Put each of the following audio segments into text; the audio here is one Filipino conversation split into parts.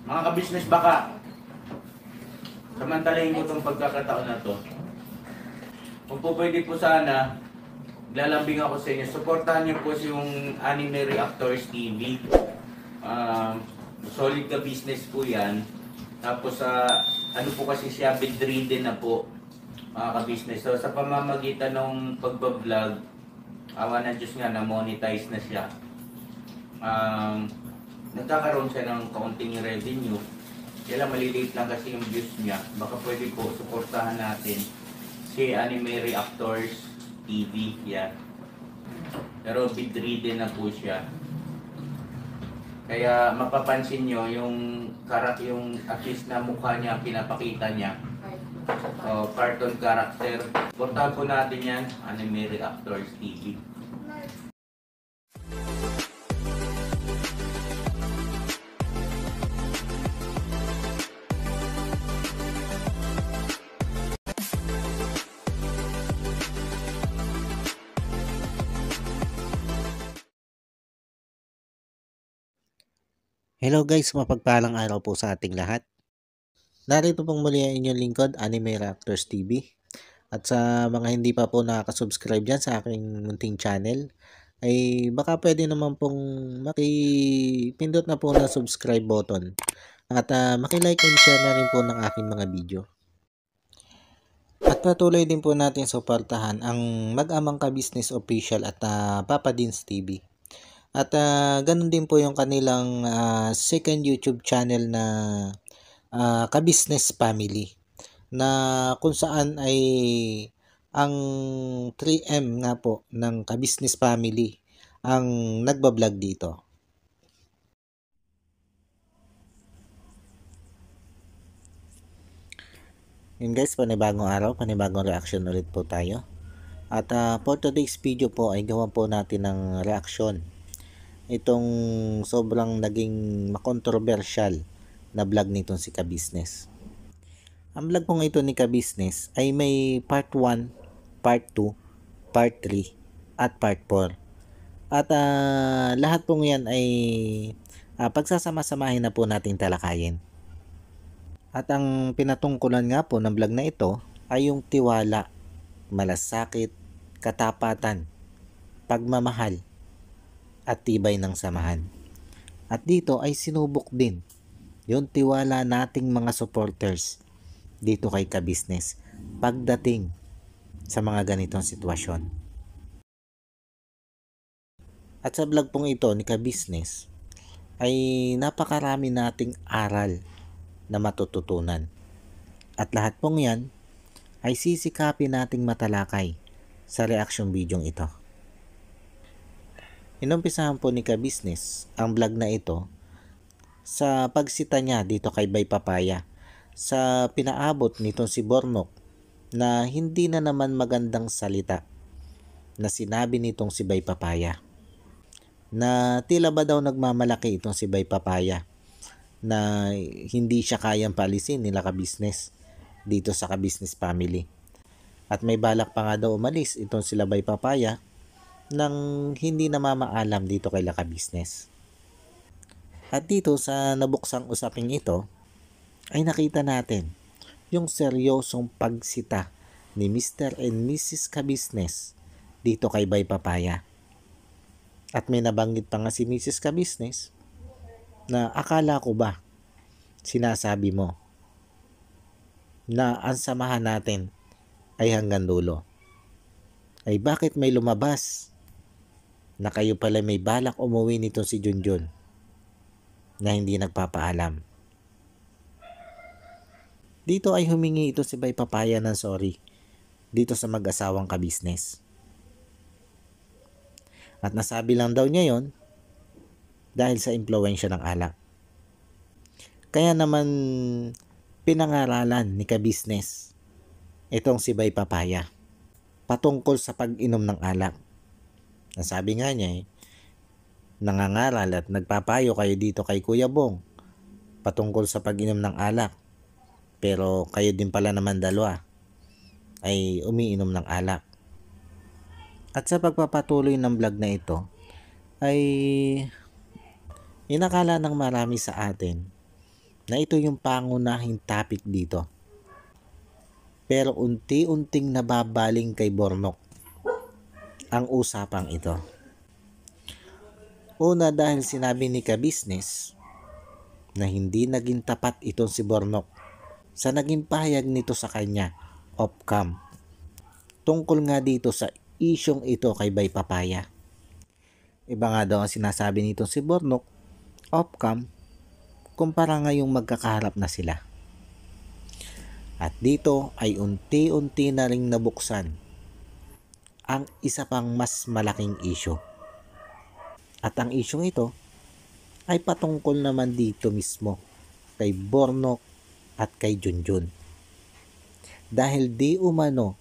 Mga ka-business, baka samantalahin ko itong pagkakataon na to. Kung po pwede po sana, lalambing ako sa inyo. Supportahan niyo po yung Anime Reactors TV. Solid ka business po yan. Tapos ano po kasi siya, bedridden na po, mga ka-business. So sa pamamagitan ng pagbablog, awa ng Diyos nga, na-monetize na siya. Nagkakaroon siya ng kaunting revenue. Kaya maliliit lang kasi yung views niya. Baka pwede po, supportahan natin si Anime Reactors TV. Yan. Pero bedridden na po siya. Kaya mapapansin nyo yung at least na mukha niya, pinapakita niya. Cartoon character. Portahan po natin yan, Anime Reactors TV. Hello guys, mapagpalang araw po sa ating lahat. Narito pong muli ang inyong lingkod, Anime Reactors TV. At sa mga hindi pa po nakaka-subscribe dyan sa aking munting channel, ay baka pwede naman pong makipindot na po ng subscribe button. At makilike and share na rin po ng aking mga video. At patuloy din po natin suportahan ang Mag-amang Ka-Business Official at Papa Dins TV. At ganun din po yung kanilang second YouTube channel na Ka-Business Family, na kung saan ay ang 3M nga po ng Ka-Business Family ang nagbablog dito. Yun guys, panibagong araw, panibagong reaction ulit po tayo. At for today's video po ay gawan po natin ng reaction itong sobrang naging makontrobersyal na vlog nitong si Ka-Business. Ang vlog pong ito ni Ka-Business ay may part 1, part 2, part 3, at part 4. At lahat pong yan ay pagsasama-samahin na po nating talakayin. At ang pinatungkulan nga po ng vlog na ito ay yung tiwala, malasakit, katapatan, pagmamahal, at tibay ng samahan. At dito ay sinubok din yung tiwala nating mga supporters dito kay Ka-Business pagdating sa mga ganitong sitwasyon. At sa vlog pong ito ni Ka-Business ay napakarami nating aral na matututunan. At lahat pong yan ay sisikapin nating matalakay sa reaction video ito. Inumpisahan po ni Ka-Business ang vlog na ito sa pagsita niya dito kay Bay Papaya sa pinaabot nitong si Bornok na hindi na naman magandang salita na sinabi nitong si Bay Papaya, na tila ba daw nagmamalaki itong si Bay Papaya na hindi siya kayang paalisin nila Ka-Business dito sa Ka-Business Family. At may balak pa nga daw umalis itong sila Bay Papaya nang hindi na mamaalam dito kay Ka-Business. At dito sa nabuksang usaping ito ay nakita natin yung seryosong pagsita ni Mr. and Mrs. Ka-Business dito kay Bay Papaya. At may nabanggit pa nga si Mrs. Ka-Business na akala ko ba sinasabi mo na ang samahan natin ay hanggang dulo? Ay bakit may lumabas na kayo pala may balak umuwi nito si Junjun na hindi nagpapaalam? Dito ay humingi ito si Bay Papaya ng sorry dito sa mag-asawang Ka-Business. At nasabi lang daw niya yon dahil sa impluwensya ng alak. Kaya naman pinangaralan ni Ka-Business itong si Bay Papaya patungkol sa pag-inom ng alak. Nasabi nga niya nangangaral at nagpapayo kayo dito kay Kuya Bong patungkol sa pag-inom ng alak. Pero kayo din pala naman dalawa ay umiinom ng alak. At sa pagpapatuloy ng vlog na ito ay inakala ng marami sa atin na ito yung pangunahing topic dito. Pero unti-unting nababaling kay Bornok ang usapang ito. Una, dahil sinabi ni ka-business na hindi naging tapat itong si Bornok sa naging pahayag nito sa kanya off-cam tungkol nga dito sa isyong ito kay Bay Papaya. Iba nga daw ang sinasabi nitong si Bornok off-cam kumpara ngayong magkakaharap na sila. At dito ay unti-unti na ring nabuksan ang isa pang mas malaking issue. At ang isyong ito ay patungkol naman dito mismo kay Bornok at kay Junjun. Dahil di umano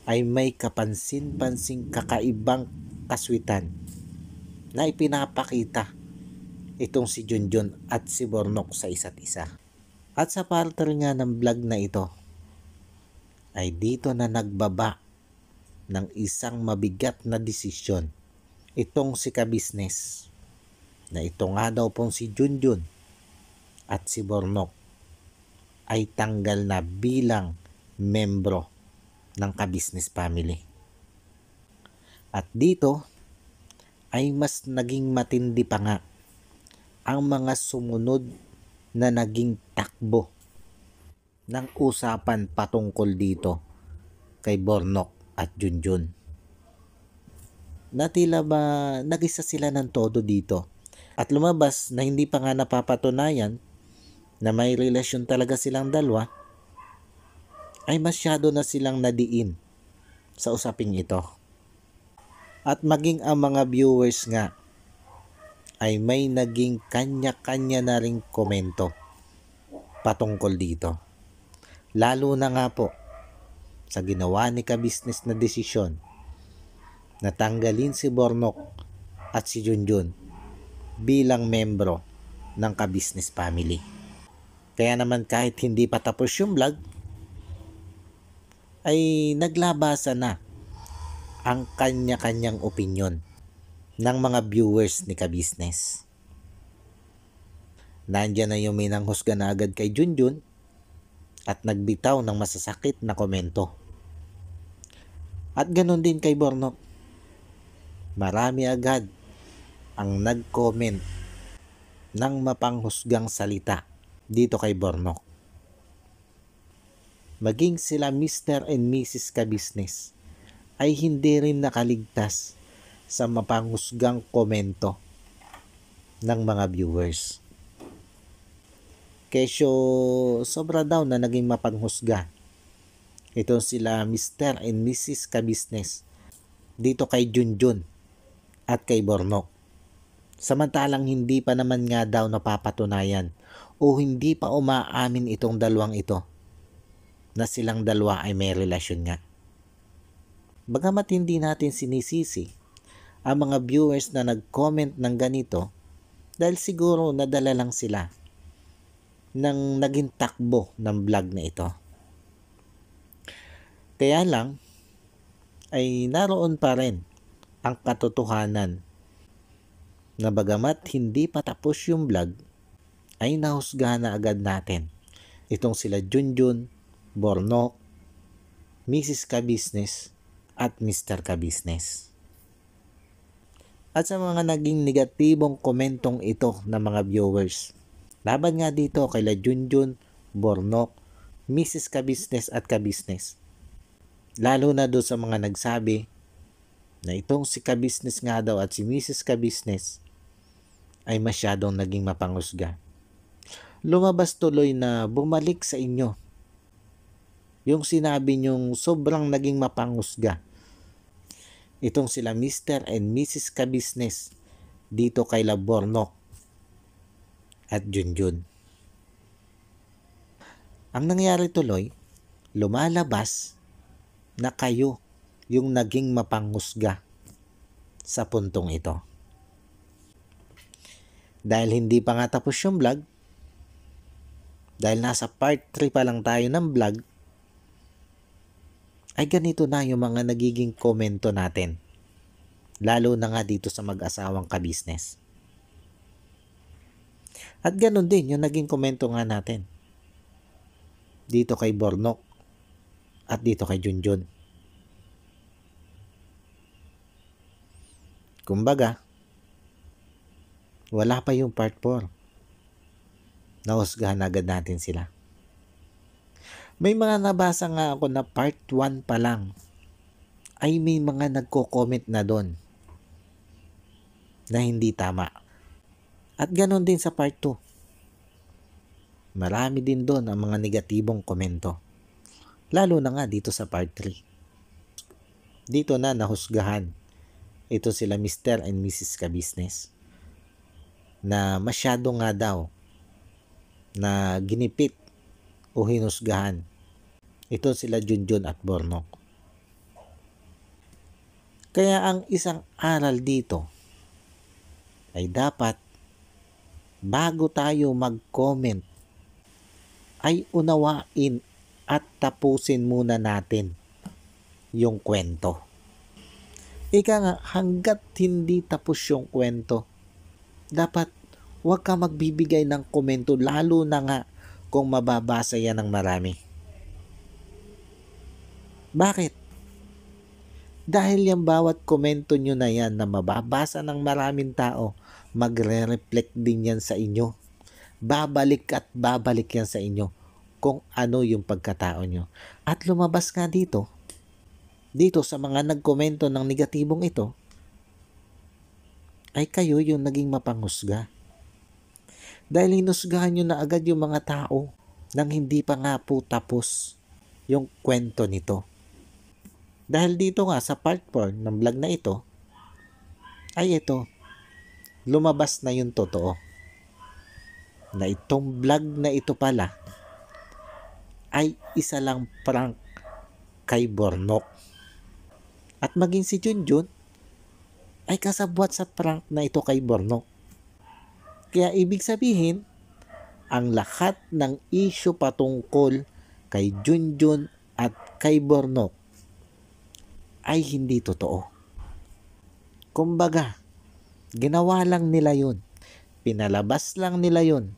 ay may kapansin-pansing kakaibang kaswitan na ipinapakita itong si Junjun at si Bornok sa isa't isa. At sa partner nga ng vlog na ito ay dito na nagbaba ng isang mabigat na desisyon itong si ka-business na ito nga daw pong si Junjun at si Bornok ay tanggal na bilang membro ng ka-business family. At dito ay mas naging matindi pa nga ang mga sumunod na naging takbo ng usapan patungkol dito kay Bornok at Junjun. Na tila ba nag-isa sila ng todo dito at lumabas na hindi pa nga napapatunayan na may relasyon talaga silang dalawa, ay masyado na silang nadiin sa usaping ito. At maging ang mga viewers nga ay may naging kanya-kanya na ring komento patungkol dito. Lalo na nga po sa ginawa ni ka-business na desisyon na tanggalin si Bornok at si Junjun bilang membro ng ka-business family. Kaya naman kahit hindi pa tapos yung vlog, ay naglabasa na ang kanya-kanyang opinyon ng mga viewers ni ka-business. Nandiyan na yung minanghusga na agad kay Junjun at nagbitaw ng masasakit na komento. At ganun din kay Bornok. Marami agad ang nag-comment ng mapanghusgang salita dito kay Bornok. Maging sila Mr. and Mrs. ka-business ay hindi rin nakaligtas sa mapanghusgang komento ng mga viewers. Kesyo sobra daw na naging mapanghusga itong sila Mr. and Mrs. ka-business dito kay Junjun at kay Bornok. Samantalang hindi pa naman nga daw napapatunayan o hindi pa umaamin itong dalawang ito na silang dalawa ay may relasyon nga. Bagamat hindi natin sinisisi ang mga viewers na nag-comment ng ganito dahil siguro nadala lang sila ng naging takbo ng vlog na ito. Kaya lang ay naroon pa rin ang katotohanan na bagamat hindi pa tapos yung vlog ay nahusgahan na agad natin itong sila Junjun, Bornok, Mrs. ka-business at Mr. ka-business. At sa mga naging negatibong komentong ito ng mga viewers, laban nga dito kay Junjun, Bornok, Mrs. ka-business at ka-business. Lalo na doon sa mga nagsabi na itong si ka-business nga daw at si Mrs. ka-business ay masyadong naging mapanghusga. Lumabas tuloy na bumalik sa inyo yung sinabi nyong sobrang naging mapanghusga itong sila Mr. and Mrs. ka-business dito kay Bornok at Junjun. Ang nangyari tuloy, lumalabas na kayo yung naging mapanghusga sa puntong ito. Dahil hindi pa nga tapos yung vlog, dahil nasa part 3 pa lang tayo ng vlog, ay ganito na yung mga nagiging komento natin. Lalo na nga dito sa mag-asawang ka-business. At ganun din yung naging komento nga natin dito kay Bornok at dito kay Junjun. Kumbaga, wala pa yung part 4. Nahusgahan agad natin sila. May mga nabasa nga ako na part 1 pa lang ay may mga nagko-comment na doon na hindi tama. At ganon din sa part 2. Marami din doon ang mga negatibong komento. Lalo na nga dito sa part 3. Dito na nahusgahan. Ito sila Mr. and Mrs. Kabisnes na masyado nga daw na ginipit o hinusgahan. Ito sila Junjun at Bornok. Kaya ang isang aral dito ay dapat bago tayo mag-comment ay unawain at tapusin muna natin yung kwento. Ika nga, hanggat hindi tapos yung kwento, dapat huwag ka magbibigay ng komento, lalo na nga kung mababasa yan ng marami. Bakit? Dahil yung bawat komento nyo na yan na mababasa ng maraming tao, magre-reflect din yan sa inyo. Babalik at babalik yan sa inyo kung ano yung pagkatao nyo. At lumabas nga dito sa mga nagkomento ng negatibong ito, ay kayo yung naging mapanghusga. Dahil hinusgahan nyo na agad yung mga tao nang hindi pa nga po tapos yung kwento nito. Dahil dito nga sa part 4 ng vlog na ito, ay ito, lumabas na yung totoo. Na itong vlog na ito pala ay isa lang prank kay Bornok. At maging si Junjun ay kasabwat sa prank na ito kay Bornok. Kaya ibig sabihin, ang lahat ng issue patungkol kay Junjun at kay Bornok ay hindi totoo. Kumbaga, ginawa lang nila yun. Pinalabas lang nila yun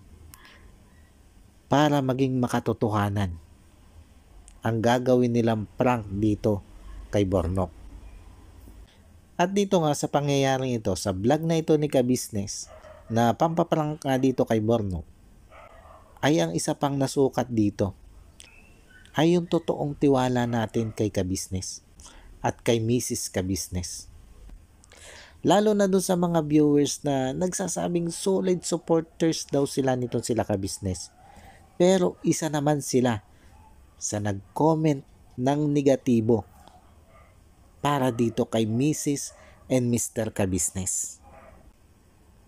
para maging makatotohanan ang gagawin nilang prank dito kay Bornok. At dito nga sa pangyayaring ito, sa vlog na ito ni Kabisnes, na pampaprank nga dito kay Bornok, ay ang isa pang nasukat dito ay yung totoong tiwala natin kay Kabisnes at kay Mrs. Kabisnes. Lalo na dun sa mga viewers na nagsasabing solid supporters daw sila nitong sila Kabisnes. Pero isa naman sila sa nag-comment ng negatibo para dito kay Mrs. and Mr. Kabisnes.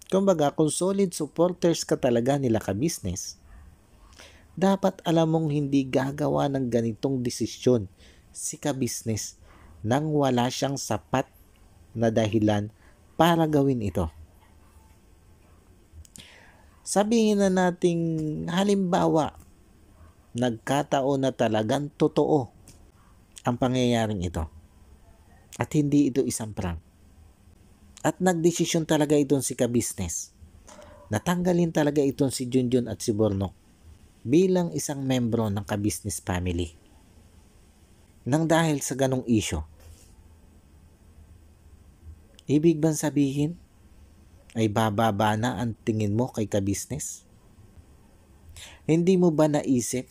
Kumbaga, kung solid supporters ka talaga nila Kabisnes, dapat alam mong hindi gagawa ng ganitong desisyon si Kabisnes nang wala siyang sapat na dahilan para gawin ito. Sabihin na nating halimbawa, nagkataon na talagang totoo ang pangyayaring ito at hindi ito isang prank. At nagdesisyon talaga itong si Kabisnes. Natanggalin talaga itong si Junjun at si Bornok bilang isang membro ng Kabisnes family. Nang dahil sa ganong issue, ibig bang sabihin ay bababa na ang tingin mo kay Kabisnes? Hindi mo ba naisip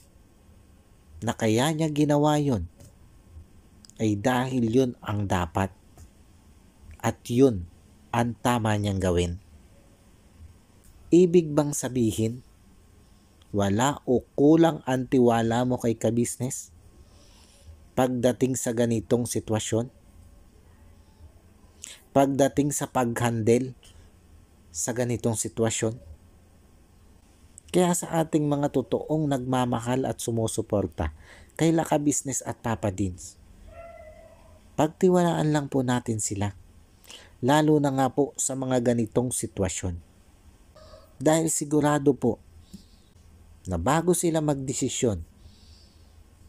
na kaya niya ginawa yon ay dahil yun ang dapat at yun ang tama niyang gawin? Ibig bang sabihin wala o kulang ang tiwala mo kay Kabisnes pagdating sa ganitong sitwasyon? Pagdating sa pag-handle sa ganitong sitwasyon? Kaya sa ating mga totoong nagmamahal at sumusuporta kay Kabisnes at Papa Dins, pagtiwalaan lang po natin sila, lalo na nga po sa mga ganitong sitwasyon. Dahil sigurado po na bago sila magdesisyon,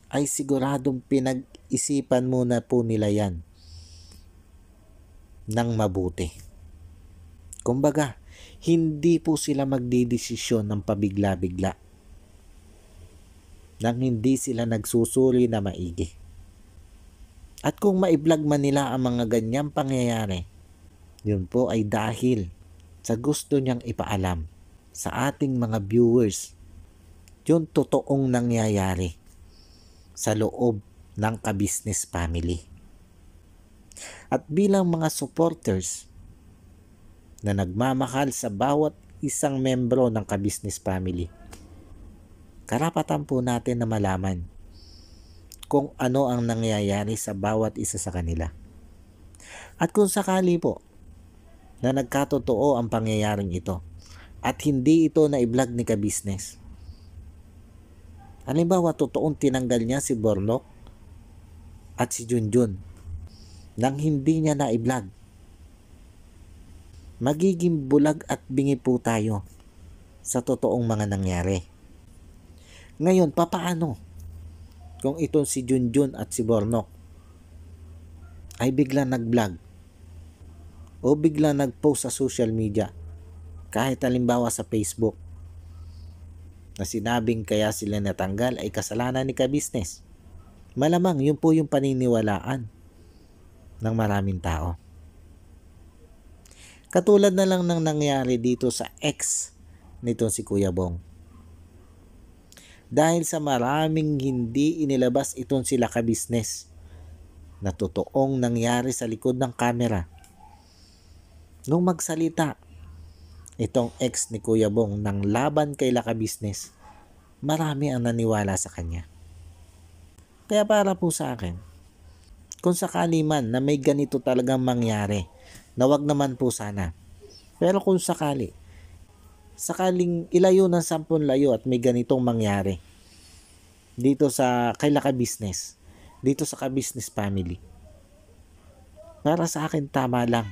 ay siguradong pinag-isipan muna po nila yan ng mabuti. Kumbaga, Hindi po sila magdidesisyon ng pabigla-bigla nang hindi sila nagsusuri na maigi. At kung maiblog man nila ang mga ganyang pangyayari, yun po ay dahil sa gusto niyang ipaalam sa ating mga viewers yung totoong nangyayari sa loob ng ka-business family. At bilang mga supporters na nagmamahal sa bawat isang membro ng ka-business family, karapatan po natin na malaman kung ano ang nangyayari sa bawat isa sa kanila. At kung sakali po na nagkatotoo ang pangyayaring ito at hindi ito na i-vlog ni ka-business, halimbawa totoong tinanggal niya si Bornok at si Junjun nang hindi niya na i-vlog, magiging bulag at bingi po tayo sa totoong mga nangyari. Ngayon, papaano kung itong si Junjun at si Bornok ay bigla nag-vlog o bigla nag-post sa social media, kahit halimbawa sa Facebook, na sinabing kaya sila natanggal ay kasalanan ni ka-business? Malamang yun po yung paniniwalaan ng maraming tao. Katulad na lang ng nangyari dito sa ex nitong si Kuya Bong. Dahil sa maraming hindi inilabas itong sila ka-business na totoong nangyari sa likod ng kamera, nung magsalita itong ex ni Kuya Bong ng laban kay ka-business, marami ang naniwala sa kanya. Kaya para po sa akin, kung sakali man na may ganito talagang mangyari, na wag naman po sana. Pero kung sakaling ilayo ng 10 layo at may ganitong mangyari dito sa kay ka-business, dito sa ka-business family, para sa akin tama lang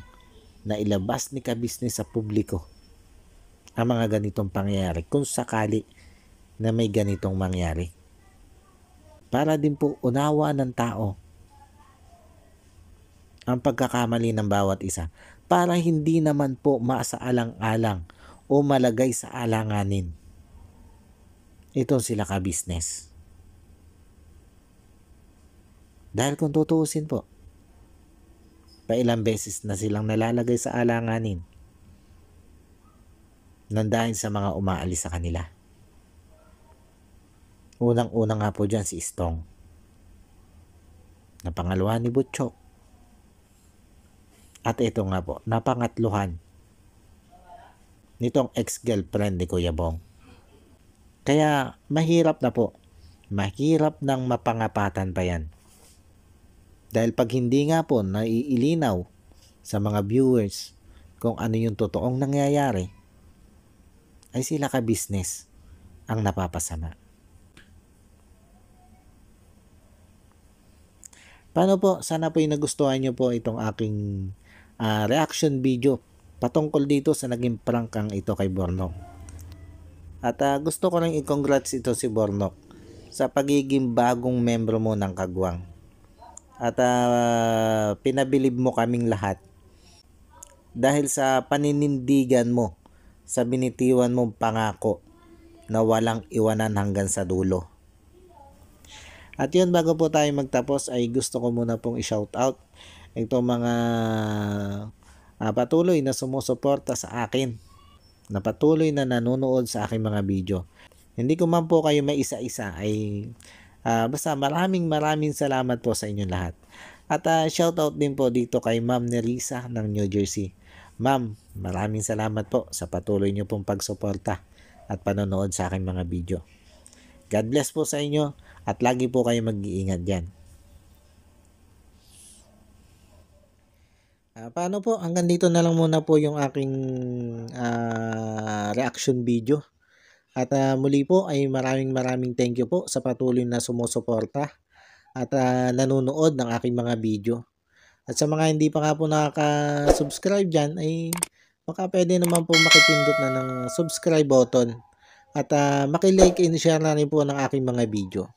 na ilabas ni ka-business sa publiko ang mga ganitong pangyayari kung sakali na may ganitong mangyari. Para din po unawa ng tao ang pagkakamali ng bawat isa, para hindi naman po masaalang-alang o malagay sa alanganin itong sila ka-business. Dahil kung tutuusin po, pailang beses na silang nalalagay sa alanganin nang dahil sa mga umaalis sa kanila. Unang-una nga po dyan si Stong, na pangalawa ni Butchok, at ito nga po, napangatluhan nitong ex-girlfriend ni Kuya Bong. Kaya mahirap na po, mahirap nang mapangapatan pa yan. Dahil pag hindi nga po naiilinaw sa mga viewers kung ano yung totoong nangyayari, ay sila ka-business ang napapasama. Paano po? Sana po nagustuhan nyo po itong aking reaction video patungkol dito sa naging prank ito kay Bornok. At gusto ko rin i-congrats ito si Bornok sa pagiging bagong membro mo ng Kagwang. At pinabilib mo kaming lahat dahil sa paninindigan mo sa binitiwan mong pangako na walang iwanan hanggang sa dulo. At yun, bago po tayo magtapos ay gusto ko muna pong i-shoutout itong mga patuloy na sumusuporta sa akin, na patuloy na nanonood sa aking mga video. Hindi ko man po kayo may isa-isa, ay basta maraming salamat po sa inyong lahat. At shoutout din po dito kay Ma'am Nerissa ng New Jersey. Ma'am, maraming salamat po sa patuloy niyo pong pagsuporta at panonood sa aking mga video. God bless po sa inyo at lagi po kayo mag-iingat dyan. Paano po? Hanggang dito na lang muna po yung aking reaction video. At muli po ay maraming thank you po sa patuloy na sumusuporta at nanonood ng aking mga video. At sa mga hindi pa nga po nakaka-subscribe dyan, ay baka pwede naman po makipindot na ng subscribe button at maki-like and share na rin po ng aking mga video.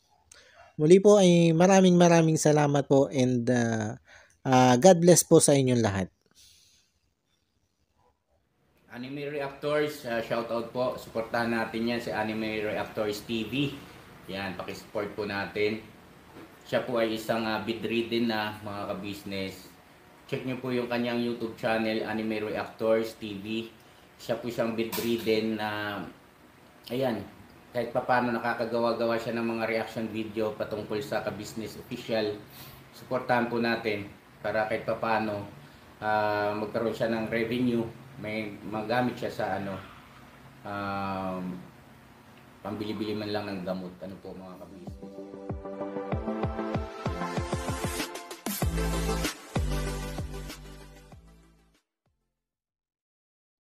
Muli po ay maraming salamat po and God bless po sa inyong lahat. Anime Reactors, shoutout po. Suportahan natin yan si Anime Reactors TV. Yan, pakisupport po natin. Siya po ay isang bedridden na mga ka-business. Check nyo po yung kanyang YouTube channel, Anime Reactors TV. Siya po siyang bedridden na, ayan, kahit papano nakakagawa-gawa siya ng mga reaction video patungkol sa ka-business official. Suportahan po natin para kahit papano magkaroon siya ng revenue, may magamit siya sa pambili-bili man lang ng gamot. Ano po mga kabis.